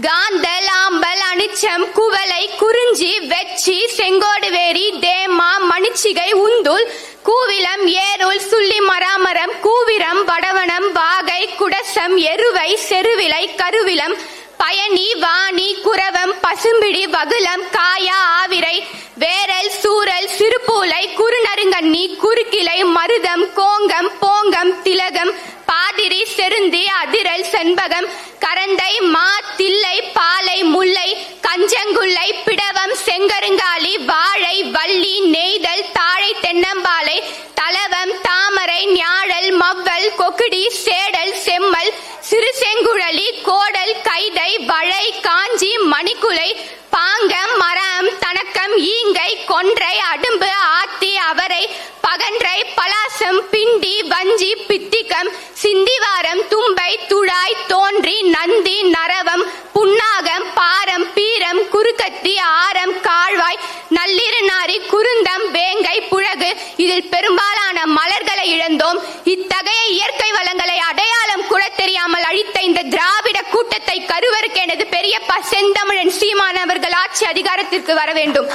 காந்தல் ஆம்பல் அனிச்சம் குவளை குறிஞ்சி வெச்சி செங்கோடு வேரி தேமா மணிச்சிகை உந்துல் கூவிலம் ஏருள் சுள்ளி மராமரம் கூவிரம் வடவனம் வாகை குடசம் எருவை செருவிலை கருவிலம் பயணி வாணி குரவம் பசும்பிடி வகுலம் காயா ஆவிரை வேரல் சூரல் சிறுபூலை குறுநறுங்கண்ணி குறுக்கிளை மருதம் கோங்கம் போங்கம் திலகம் பாதிரி செருந்தி அதிரல் செண்பகம் கரந்தை மா தில்லை பாலை முல்லை கஞ்சங்குள்ளை பிடவம் செங்கருங்காலி வாழை வள்ளி நெய்தல் தாழை தென்னம்பாலை தலவம் தாமரை ஞாழல் மவ்வல் கொக்குடி சேடல் செம்மல் சிறு செங்குழலி கோடல் கைதை வளை காஞ்சி மணிக்குலை பாங்கம் மரம் தணக்கம் ஈங்கை கொன்றை அடும்பு ஆத்தி அவரை பகன்றை பலாசம் பிண்டி வஞ்சி பித்திகம் சிந்திவாரம் தும்பை துழாய் தோன்றி நந்தி நரவம் புன்னாகம் பாரம் பீரம் குறுக்கத்தி ஆரம் காழ்வாய் நள்ளிருநாரி குருந்தம் வேங்கை புழகு. இதில் பெரும்பாலான மலர்களை இழந்தோம். இத்தகைய இயற்கை வளங்களை அடையாளம் கூட தெரியாமல் அழித்த இந்த திராவிட கூட்டத்தை கருவறுக்க எனது பெரியப்பா செந்தமிழன் சீமான் அவர்கள் ஆட்சி அதிகாரத்திற்கு வர வேண்டும்.